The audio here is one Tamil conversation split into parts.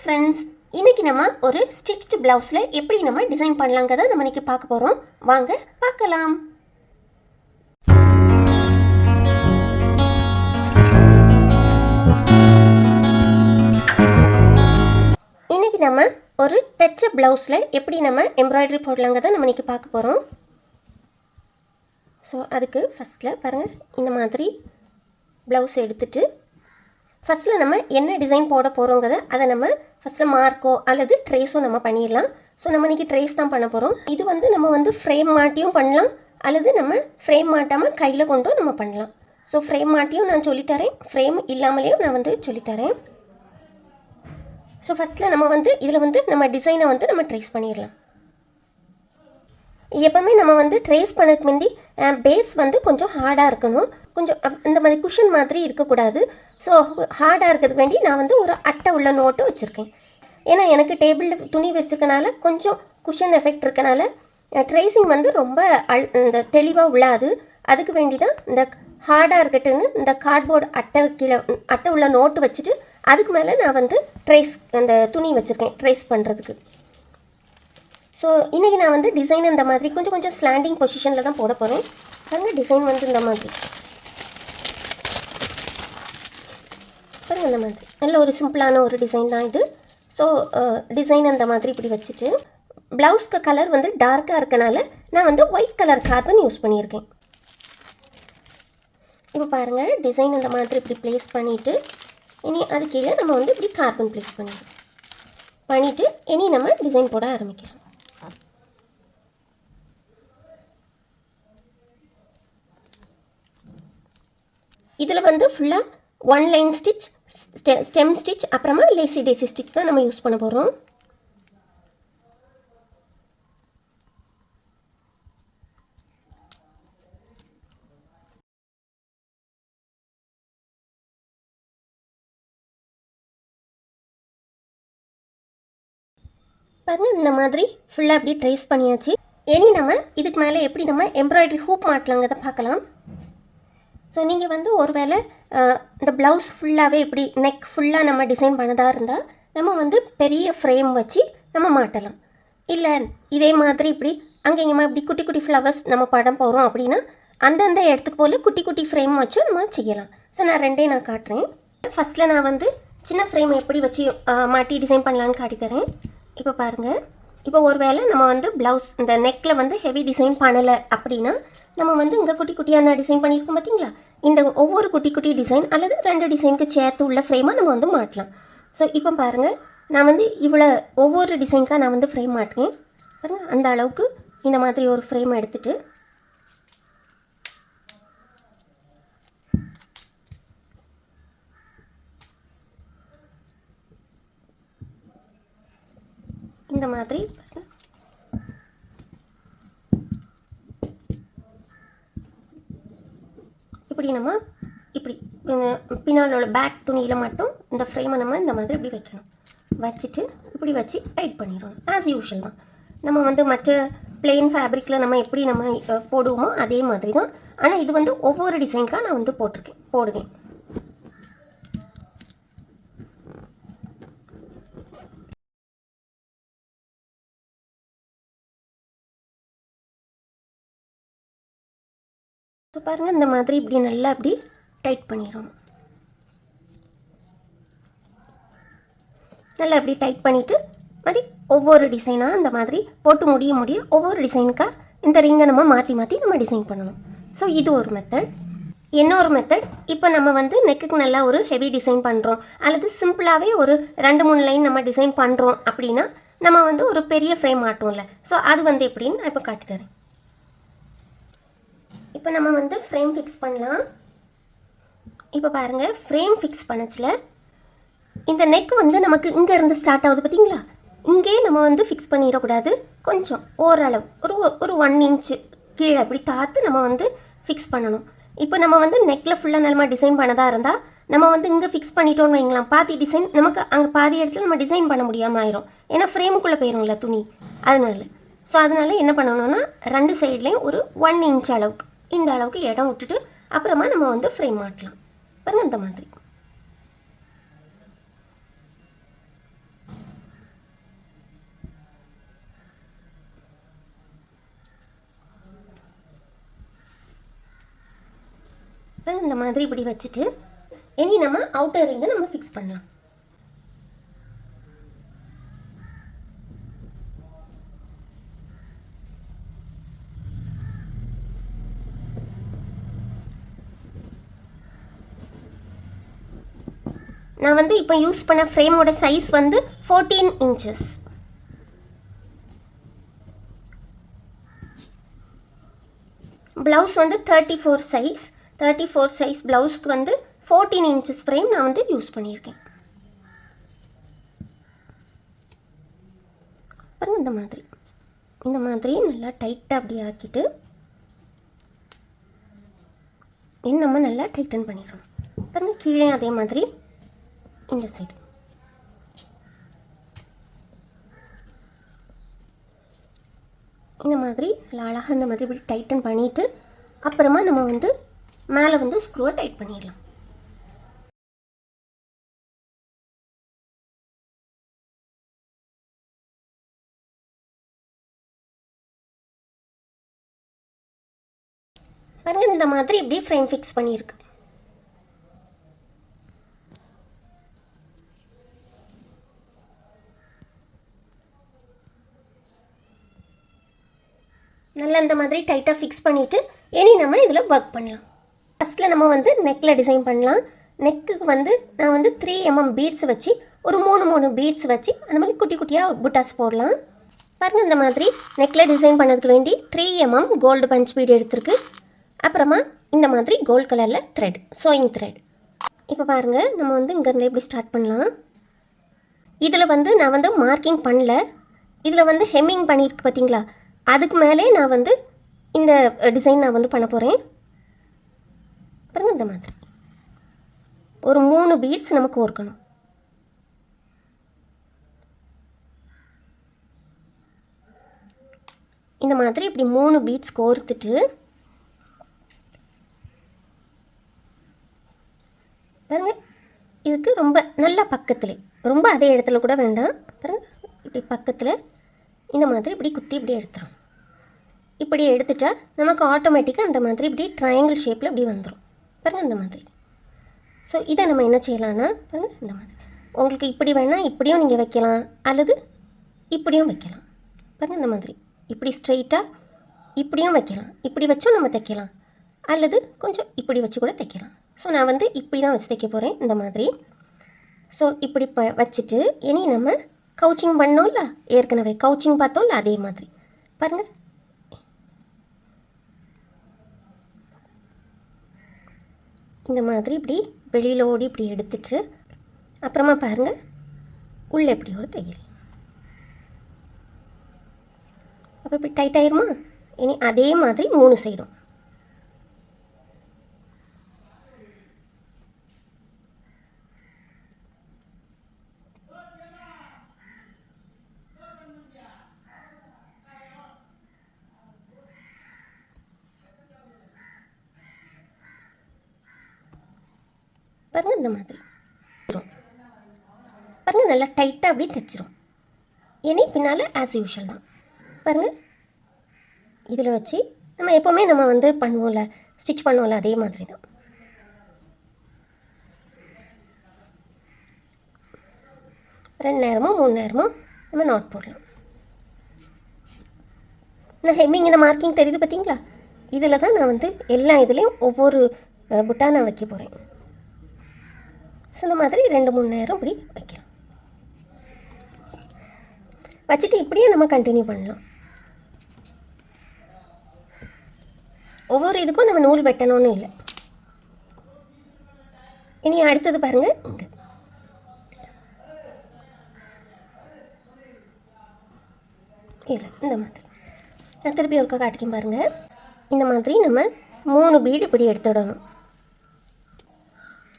ஃப்ரெண்ட்ஸ், இன்னைக்கு நம்ம ஒரு ஸ்டிச்டு பிளவுஸில் எப்படி நம்ம டிசைன் பண்ணலாங்கிறத நம்ம இன்னைக்கு பார்க்க போகிறோம். வாங்க பார்க்கலாம். இன்னைக்கு நம்ம ஒரு தச்ச பிளவுஸில் எப்படி நம்ம எம்ப்ராய்டரி போடலாங்கிறத நம்ம இன்னைக்கு பார்க்க போகிறோம். ஸோ அதுக்கு ஃபஸ்ட்டில் பாருங்கள், இந்த மாதிரி ப்ளவுஸ் எடுத்துட்டு ஃபஸ்ட்டில் நம்ம என்ன டிசைன் போட போகிறோங்கிறத அதை நம்ம ஃபஸ்ட்டில் மார்க்கோ அல்லது ட்ரேஸோ நம்ம பண்ணிடலாம். ஸோ நம்ம இன்றைக்கி ட்ரேஸ் தான் பண்ண போகிறோம். இது வந்து நம்ம வந்து ஃப்ரேம் மாட்டியும் பண்ணலாம், அல்லது நம்ம ஃப்ரேம் மாட்டாமல் கையில் கொண்டும் நம்ம பண்ணலாம். ஸோ ஃப்ரேம் மாட்டியும் நான் சொல்லித்தரேன், ஃப்ரேம் இல்லாமலேயும் நான் வந்து சொல்லித்தரேன். ஸோ ஃபஸ்ட்டில் நம்ம வந்து இதில் வந்து நம்ம டிசைனை வந்து நம்ம ட்ரேஸ் பண்ணிடலாம். எப்போவுமே நம்ம வந்து ட்ரேஸ் பண்ணதுக்கு முந்தி பேஸ் வந்து கொஞ்சம் ஹார்டாக இருக்கணும், கொஞ்சம் இந்த மாதிரி குஷன் மாதிரி இருக்கக்கூடாது. ஸோ ஹார்டாக இருக்கிறதுக்கு வேண்டி நான் வந்து ஒரு அட்டை உள்ள நோட்டு வச்சுருக்கேன். ஏன்னா எனக்கு டேபிளில் துணி வச்சுருக்கனால கொஞ்சம் குஷன் எஃபெக்ட் இருக்கனால ட்ரேசிங் வந்து ரொம்ப இந்த தெளிவாக உள்ளாது. அதுக்கு வேண்டி தான் இந்த ஹார்டாக இருக்கட்டுன்னு இந்த கார்ட்போர்டு அட்டை உள்ள நோட்டு வச்சுட்டு அதுக்கு மேலே நான் வந்து அந்த துணி வச்சுருக்கேன் ட்ரேஸ் பண்ணுறதுக்கு. ஸோ இன்றைக்கி நான் வந்து டிசைன் இந்த மாதிரி கொஞ்சம் ஸ்லாண்டிங் பொசிஷனில் தான் போட போகிறேன். பாருங்கள், டிசைன் வந்து இந்த மாதிரி பாருங்கள், இந்த மாதிரி நல்ல ஒரு சிம்பிளான ஒரு டிசைன் தான் இது. ஸோ டிசைன் அந்த மாதிரி இப்படி வச்சுட்டு ப்ளவுஸ்க்கு கலர் வந்து டார்க்காக இருக்கனால நான் வந்து ஒயிட் கலர் கார்பன் யூஸ் பண்ணியிருக்கேன். இப்போ பாருங்கள், டிசைன் இந்த மாதிரி இப்படி ப்ளேஸ் பண்ணிவிட்டு இனி அது கீழே நம்ம வந்து இப்படி கார்பன் ப்ளேஸ் பண்ணிவிட்டு இனி நம்ம டிசைன் போட ஆரம்பிக்கலாம். இதில் வந்து ஃபுல்லாக one line stitch, stem stitch, அப்புறமா லேசி டேசி ஸ்டிச் தான் நம்ம யூஸ் பண்ண போகிறோம். பாருங்கள், இந்த மாதிரி ஃபுல்லாக அப்படி ட்ரேஸ் பண்ணியாச்சு. இனி நம்ம இதுக்கு மேலே எப்படி நம்ம எம்ப்ராய்டரி ஹூப் மாட்டலாங்கிறத பார்க்கலாம். ஸோ நீங்கள் வந்து ஒரு வேளை இந்த ப்ளவுஸ் ஃபுல்லாகவே இப்படி நெக் ஃபுல்லாக நம்ம டிசைன் பண்ணதாக இருந்தால் நம்ம வந்து பெரிய ஃப்ரேம் வச்சு நம்ம மாட்டலாம். இல்லை இதே மாதிரி இப்படி அங்கேங்கம்மா இப்படி குட்டி குட்டி ஃப்ளவர்ஸ் நம்ம படம் போகிறோம் அப்படின்னா அந்தந்த இடத்துக்கு போல் குட்டி குட்டி ஃப்ரேம் வச்சு நம்ம செய்யலாம். ஸோ நான் ரெண்டையும் நான் காட்டுறேன். ஃபஸ்ட்டில் நான் வந்து சின்ன ஃப்ரேம் எப்படி வச்சு மாட்டி டிசைன் பண்ணலான்னு காட்டித்தரேன். இப்போ பாருங்கள், இப்போ ஒரு வேளை நம்ம வந்து ப்ளவுஸ் இந்த நெக்கில் வந்து ஹெவி டிசைன் பண்ணலை அப்படின்னா நம்ம வந்து இங்கே குட்டி குட்டியான டிசைன் பண்ணியிருக்கோம் பார்த்தீங்களா, இந்த ஒவ்வொரு குட்டி குட்டி டிசைன் அல்லது 2 டிசைனுக்கு சேர்த்து உள்ள ஃப்ரேமாக நம்ம வந்து மாட்டலாம். ஸோ இப்போ பாருங்கள், நான் வந்து இவ்வளோ ஒவ்வொரு டிசைனுக்காக நான் வந்து ஃப்ரேம் மாட்டுவேன். பாருங்கள், அந்த அளவுக்கு இந்த மாதிரி ஒரு ஃப்ரேம் எடுத்துகிட்டு இந்த மாதிரி இப்படி நம்ம இப்படி பின்னால் உள்ள பேக் துணியில் மட்டும் இந்த ஃப்ரேமை நம்ம இந்த மாதிரி இப்படி வைக்கணும். வச்சுட்டு இப்படி வச்சு டைட் பண்ணிடணும். ஆஸ் யூஷுவல் தான் நம்ம வந்து மற்ற பிளெயின் ஃபேப்ரிக்கில் நம்ம எப்படி நம்ம போடுவோமோ அதே மாதிரி தான். ஆனால் இது வந்து ஒவ்வொரு டிசைனுக்காக நான் வந்து போடுவேன். இப்போ பாருங்கள், இந்த மாதிரி இப்படி நல்லா இப்படி டைட் பண்ணிடணும். நல்லா இப்படி டைட் பண்ணிவிட்டு மாதிரி ஒவ்வொரு டிசைனாக இந்த மாதிரி போட்டு முடிய ஒவ்வொரு டிசைனுக்காக இந்த ரிங்கை நம்ம மாற்றி நம்ம டிசைன் பண்ணணும். ஸோ இது ஒரு மெத்தட். இன்னொரு மெத்தட், இப்போ நம்ம வந்து நெக்குக்கு நல்லா ஒரு ஹெவி டிசைன் பண்ணுறோம் அல்லது சிம்பிளாகவே ஒரு 2-3 லைன் நம்ம டிசைன் பண்ணுறோம் அப்படின்னா நம்ம வந்து ஒரு பெரிய ஃப்ரேம் மாட்டோம்ல. ஸோ அது வந்து எப்படின்னு நான் இப்போ காட்டித்தரேன். இப்போ நம்ம வந்து ஃப்ரேம் ஃபிக்ஸ் பண்ணலாம். இப்போ பாருங்கள், ஃப்ரேம் ஃபிக்ஸ் பண்ணச்சில் இந்த நெக் வந்து நமக்கு இங்கேருந்து ஸ்டார்ட் ஆகுது பார்த்தீங்களா, இங்கே நம்ம வந்து ஃபிக்ஸ் பண்ணிடக்கூடாது. கொஞ்சம் ஓரளவு ஒரு 1 இன்ச்சு கீழே அப்படி தாத்து நம்ம வந்து ஃபிக்ஸ் பண்ணணும். இப்போ நம்ம வந்து நெக்கில் ஃபுல்லாக நம்ம டிசைன் பண்ணதாக இருந்தால் நம்ம வந்து இங்கே ஃபிக்ஸ் பண்ணிட்டோன்னு வைங்களாம், பாதி டிசைன் நமக்கு அங்கே பாதி இடத்துல நம்ம டிசைன் பண்ண முடியாமல் ஆயிரும். ஏன்னா ஃப்ரேமுக்குள்ளே போயிடும்ல துணி, அதனால் என்ன பண்ணணும்னா 2 சைட்லேயும் ஒரு 1 இன்ச் அளவுக்கு இந்த அளவுக்கு இடம் விட்டுட்டு அப்புறமா நம்ம வந்து ஃப்ரேம் மாட்டலாம். பாருங்கள், இந்த மாதிரி இந்த மாதிரி இப்படி வச்சுட்டு இனி நம்ம அவுட்டர் ரிங்கை நம்ம ஃபிக்ஸ் பண்ணலாம். நான் வந்து இப்போ யூஸ் பண்ண ஃப்ரேமோட சைஸ் வந்து 14 inches. ப்ளவுஸ் வந்து 34 சைஸ். 34 சைஸ் ப்ளவுஸ்க்கு வந்து 14 inches ஃப்ரேம் நான் வந்து யூஸ் பண்ணியிருக்கேன். பாருங்கள் இந்த மாதிரி நல்லா டைட்டாக அப்படி ஆக்கிட்டு நம்ம நல்லா டைட்டன் பண்ணிடணும். பாருங்கள் கீழே அதே மாதிரி இந்த சைடு இந்த மாதிரி அழகாக இந்த மாதிரி இப்படி டைட்டன் பண்ணிவிட்டு அப்புறமா நம்ம வந்து மேலே வந்து ஸ்க்ரூவை டைட் பண்ணிடலாம். பாருங்கள் இந்த மாதிரி இப்படி ஃப்ரேம் ஃபிக்ஸ் பண்ணியிருக்கு. நல்லா இந்த மாதிரி டைட்டாக ஃபிக்ஸ் பண்ணிவிட்டு இனி நம்ம இதில் ஒர்க் பண்ணலாம். ஃபஸ்ட்டில் நம்ம வந்து நெக்கில் டிசைன் பண்ணலாம். நெக்குக்கு வந்து நான் வந்து 3 mm பீட்ஸ் வச்சு ஒரு 3 பீட்ஸ் வச்சு அந்த மாதிரி குட்டி குட்டியாக புட்டாஸ் போடலாம். பாருங்கள் இந்த மாதிரி நெக்கில் டிசைன் பண்ணதுக்கு வேண்டி 3 mm கோல்டு பஞ்ச் பீட் எடுத்துருக்கு. அப்புறமா இந்த மாதிரி கோல்டு கலரில் த்ரெட், சோயிங் த்ரெட். இப்போ பாருங்கள் நம்ம வந்து இங்கேருந்து எப்படி ஸ்டார்ட் பண்ணலாம். இதில் வந்து நான் வந்து மார்க்கிங் பண்ணல, இதில் வந்து ஹெம்மிங் பண்ணியிருக்கு பார்த்தீங்களா, அதுக்கு மேலே நான் வந்து இந்த டிசைன் நான் வந்து பண்ண போகிறேன். பாருங்கள் இந்த மாதிரி ஒரு 3 பீட்ஸ் நமக்கு கோர்க்கணும். இந்த மாதிரி இப்படி 3 பீட்ஸ் கோர்த்துட்டு பாருங்கள் இதுக்கு ரொம்ப நல்லா பக்கத்தில், ரொம்ப அதே இடத்துல கூட வேண்டாம். பாருங்கள் இப்படி பக்கத்தில் இந்த மாதிரி இப்படி குத்தி இப்படி எடுத்துரும். இப்படி எடுத்துட்டா நமக்கு ஆட்டோமேட்டிக்காக அந்த மாதிரி இப்படி ட்ரையாங்கிள் ஷேப்பில் இப்படி வந்துடும். பாருங்கள் இந்த மாதிரி. ஸோ இதை நம்ம என்ன செய்யலான்னா பாருங்கள் இந்த மாதிரி உங்களுக்கு இப்படி வேணால் இப்படியும் நீங்கள் வைக்கலாம், அல்லது இப்படியும் வைக்கலாம். பாருங்கள் இந்த மாதிரி இப்படி ஸ்ட்ரெயிட்டாக இப்படியும் வைக்கலாம், இப்படி வச்சும் நம்ம தைக்கலாம், அல்லது கொஞ்சம் இப்படி வச்சு கூட தைக்கலாம். ஸோ நான் வந்து இப்படி தான் வச்சு தைக்க போகிறேன் இந்த மாதிரி. ஸோ இப்படி வச்சுட்டு இனி நம்ம கவுச்சிங் பண்ணோம்ல, ஏற்கனவே கவுச்சிங் பார்த்தோம்ல, அதே மாதிரி பாருங்கள் இந்த மாதிரி இப்படி வெளியில் ஓடி இப்படி எடுத்துட்டு அப்புறமா பாருங்கள் உள்ளே இப்படி ஒரு தையல். அப்போ இப்படி டைட் ஆயிருமா. இனி அதே மாதிரி 3 சைடும் பாருங்கள் இந்த மாதிரி பாருங்கள் நல்லா டைட்டாக அப்படி தைச்சிரும். இனி பின்னால் ஆஸ் யூஷுவல் தான். பாருங்கள் இதில் வச்சு நம்ம எப்போவுமே நம்ம வந்து பண்ணுவோம்ல, ஸ்டிச் பண்ணுவோம்ல, அதே மாதிரி தான். ரெண்டு நேரமோ 3 நேரமோ நம்ம நாட் போடலாம். நான் ஹெம்மிங் இந்த மார்க்கிங் தெரியுது பார்த்தீங்களா, இதில் தான் நான் வந்து எல்லா இதுலேயும் ஒவ்வொரு புட்டா நான் வைக்க போகிறேன். ஸோ இந்த மாதிரி 2-3 நேரம் இப்படி வைக்கலாம். வச்சுட்டு இப்படியே நம்ம கண்டினியூ பண்ணலாம். ஒவ்வொரு இதுக்கும் நம்ம நூல் வெட்டணும்னு இல்லை. இனி அடுத்தது பாருங்கள், இங்கே இல்லை இந்த மாதிரி நான் திருப்பி ஒருக்கா காட்டிக்கும் பாருங்கள். இந்த மாதிரி நம்ம 3 பீடு இப்படி எடுத்துடணும்.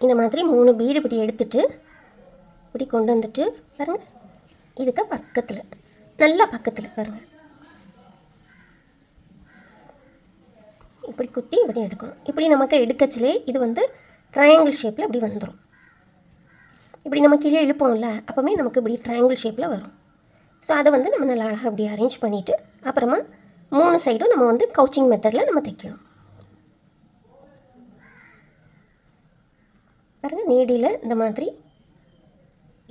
இந்த மாதிரி 3 பீடு இப்படி எடுத்துட்டு இப்படி கொண்டு வந்துட்டு பாருங்கள் இதுக்கு பக்கத்தில், நல்லா பக்கத்தில் பாருங்கள் இப்படி குத்தி இப்படி எடுக்கணும். இப்படி நமக்கு எடுக்கச்சிலே இது வந்து ட்ரையாங்கிள் ஷேப்பில் இப்படி வந்துடும். இப்படி நம்ம கீழே இழுப்போம்ல, அப்போவுமே நமக்கு இப்படி ட்ரையாங்கிள் ஷேப்பில் வரும். ஸோ அதை வந்து நம்ம நல்லா அழகாக இப்படி அரேஞ்ச் பண்ணிவிட்டு அப்புறமா 3 சைடும் நம்ம வந்து கவுச்சிங் மெத்தடில் நம்ம தைக்கணும். பாருங்கள், நீடியில் இந்த மாதிரி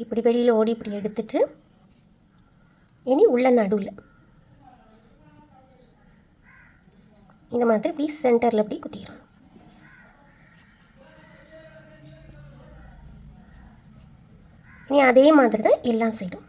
இப்படி வெளியில் ஓடி இப்படி எடுத்துட்டு இனி உள்ள நடுவில் இந்த மாதிரி இப்படி சென்டரில் இப்படி குத்திடணும். இனி அதே மாதிரி தான் எல்லா சைடும்.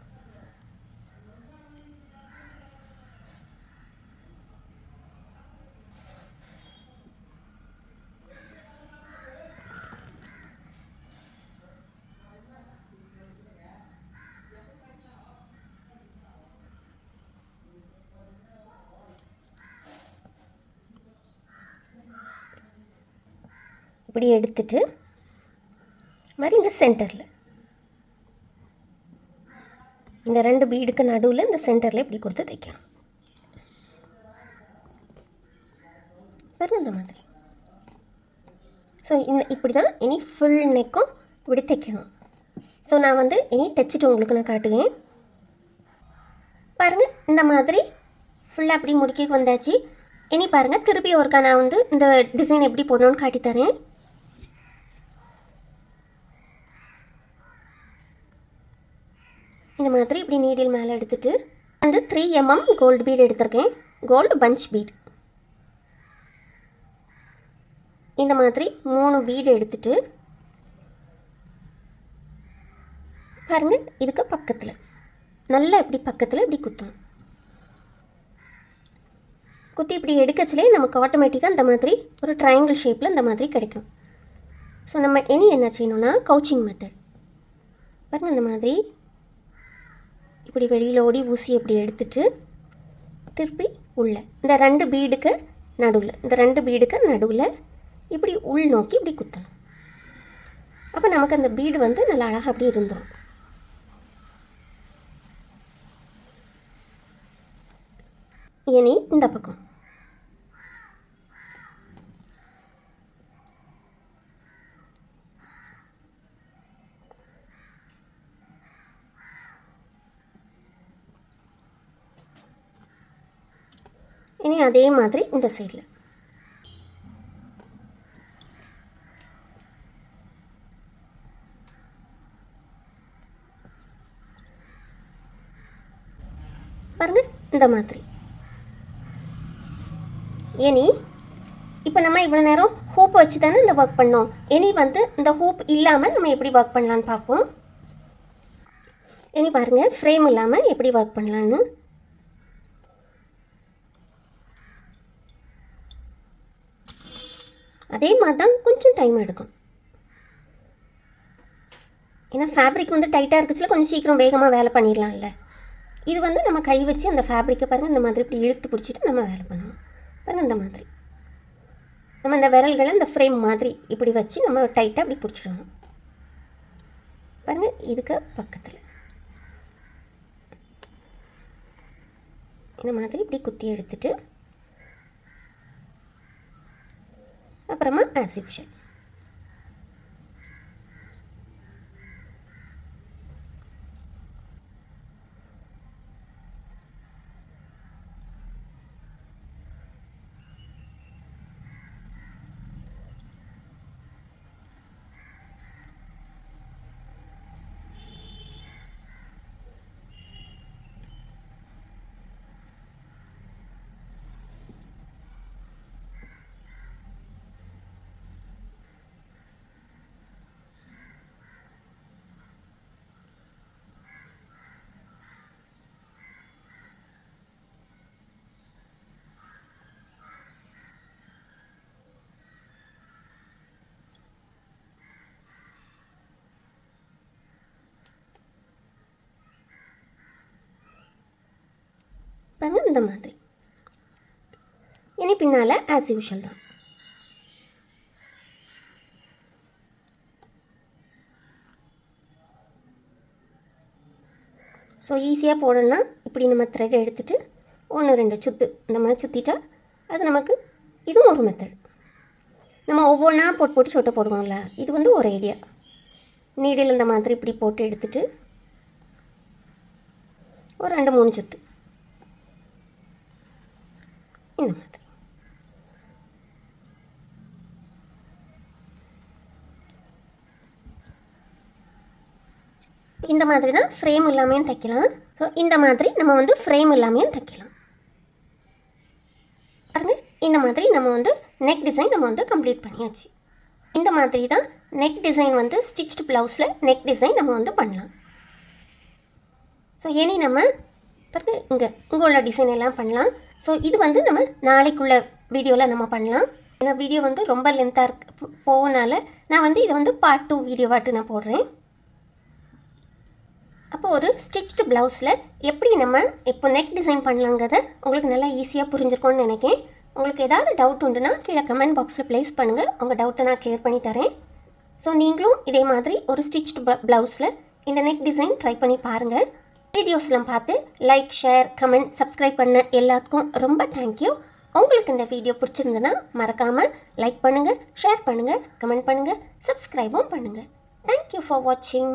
இப்படி எடுத்துட்டு மாதிரி இந்த சென்டரில் இந்த 2 பீடுக்கு நடுவில் இந்த சென்டரில் இப்படி கொடுத்து தைக்கணும். பாருங்கள் இந்த மாதிரி. ஸோ இப்படி தான் இனி ஃபுல் நெக்கும் இப்படி தைக்கணும். ஸோ நான் வந்து இனி தைச்சிட்டு உங்களுக்கு நான் காட்டுவேன். பாருங்கள், இந்த மாதிரி ஃபுல்லாக அப்படி முடிக்க வந்தாச்சு. இனி பாருங்கள், திருப்பி ஒருக்கா நான் வந்து இந்த டிசைன் எப்படி போடணும்னு காட்டித்தரேன். இந்த மாதிரி இப்படி நீடில் மேலே எடுத்துகிட்டு வந்து 3 mm கோல்டு பீட் எடுத்திருக்கேன். Gold punch bead. இந்த மாதிரி 3 பீடு எடுத்துகிட்டு பாருங்கள், இதுக்கு பக்கத்தில் நல்லா இப்படி பக்கத்தில் இப்படி குத்தணும். குத்தி இப்படி எடுக்கச்சிலே நமக்கு ஆட்டோமேட்டிக்காக இந்த மாதிரி ஒரு ட்ரையாங்கிள் ஷேப்பில் இந்த மாதிரி கிடைக்கும். ஸோ நம்ம இனி என்ன செய்யணும்னா கவுச்சிங் மெத்தட். பாருங்கள், இந்த மாதிரி இப்படி வெளியில் ஓடி ஊசி இப்படி எடுத்துட்டு திருப்பி உள்ள இந்த 2 பீடுக்கு நடுவில் இப்படி உள் நோக்கி இப்படி குத்தணும். அப்போ நமக்கு அந்த பீடு வந்து நல்லா அழகாக அப்படி இருந்துடும். இனி இந்த பக்கம் இனி அதே மாதிரி இந்த சைடில் பாருங்கள் இந்த மாதிரி. இனி இப்போ நம்ம இவ்வளோ நேரம் ஹூப் வச்சு தானே இந்த ஒர்க் பண்ணோம். இனி வந்து இந்த ஹூப் இல்லாமல் நம்ம எப்படி ஒர்க் பண்ணலான்னு பார்ப்போம். இனி பாருங்கள், ஃப்ரேம் இல்லாமல் எப்படி ஒர்க் பண்ணலான்னு. அதே மாதிரி தான் கொஞ்சம் டைம் எடுக்கும். ஏன்னா ஃபேப்ரிக் வந்து டைட்டாக இருக்குச்சுல, கொஞ்சம் சீக்கிரம் வேகமாக வேலை பண்ணிடலாம்ல. இது வந்து நம்ம கை வச்சு அந்த ஃபேப்ரிக்கை பாருங்கள் இந்த மாதிரி இப்படி இழுத்து பிடிச்சிட்டு நம்ம வேலை பண்ணணும். பாருங்கள் இந்த மாதிரி நம்ம இந்த விரல்களை இந்த ஃப்ரேம் மாதிரி இப்படி வச்சு நம்ம டைட்டாக இப்படி பிடிச்சிடணும். பாருங்கள், இதுக்கு பக்கத்தில் இந்த மாதிரி இப்படி குத்தி எடுத்துட்டு அப்புறமா ஆஸ் யூஷுவல் பாருங்கள் இந்த மாதிரி. இனி பின்னால் ஆஸ் யூஷுவல் தான். ஸோ ஈஸியாக போடணும்னா இப்படி நம்ம த்ரெட் எடுத்துகிட்டு 1-2 சுற்று இந்த மாதிரி சுற்றிட்டா அது நமக்கு இதுவும் ஒரு மெத்தட். நம்ம ஒவ்வொன்றா போட்டு சொட்டை போடுவோம்ல, இது வந்து ஒரு ஐடியா. நீடில் இந்த மாதிரி இப்படி போட்டு எடுத்துகிட்டு ஒரு 2-3 சுற்று இந்த மாதிரி. இந்த மாதிரி தான் ஃப்ரேம் இல்லாமையும் தைக்கலாம். ஸோ இந்த மாதிரி நம்ம வந்து ஃப்ரேம் இல்லாமையும் தைக்கலாம். பாருங்க, இந்த மாதிரி நம்ம வந்து நெக் டிசைன் நம்ம வந்து கம்ப்ளீட் பண்ணியாச்சு. இந்த மாதிரி தான் நெக் டிசைன் வந்து ஸ்டிச்டு ப்ளவுஸில் நெக் டிசைன் நம்ம வந்து பண்ணலாம். ஸோ இனி நம்ம பாருங்க இங்கே உள்ள டிசைன் எல்லாம் பண்ணலாம். ஸோ இது வந்து நம்ம நாளைக்குள்ள வீடியோவில் நம்ம பண்ணலாம். ஏன்னா வீடியோ வந்து ரொம்ப லென்த்தாக இருக்கு போகனால நான் வந்து இதை வந்து பார்ட் 2 வீடியோவாட்டு நான் போடுறேன். அப்போ ஒரு ஸ்டிச்டு ப்ளவுஸில் எப்படி நம்ம இப்போ நெக் டிசைன் பண்ணலாங்கிறத உங்களுக்கு நல்லா ஈஸியாக புரிஞ்சிருக்கோன்னு நினைக்கிறேன். உங்களுக்கு ஏதாவது டவுட் உண்டுன்னா கீழே கமெண்ட் பாக்ஸில் ப்ளேஸ் பண்ணுங்கள். உங்கள் டவுட்டை நான் கிளியர் பண்ணி தரேன். ஸோ நீங்களும் இதே மாதிரி ஒரு ஸ்டிச்டு ப்ளவுஸில் இந்த நெக் டிசைன் ட்ரை பண்ணி பாருங்கள். வீடியோஸ்லாம் பார்த்து லைக், ஷேர், கமெண்ட், சப்ஸ்கிரைப் பண்ண எல்லாத்துக்கும் ரொம்ப தேங்க்யூ. உங்களுக்கு இந்த வீடியோ பிடிச்சிருந்துன்னா மறக்காமல் லைக் பண்ணுங்கள், ஷேர் பண்ணுங்கள், கமெண்ட் பண்ணுங்கள், சப்ஸ்கிரைபும் பண்ணுங்கள். தேங்க்யூ ஃபார் வாட்சிங்.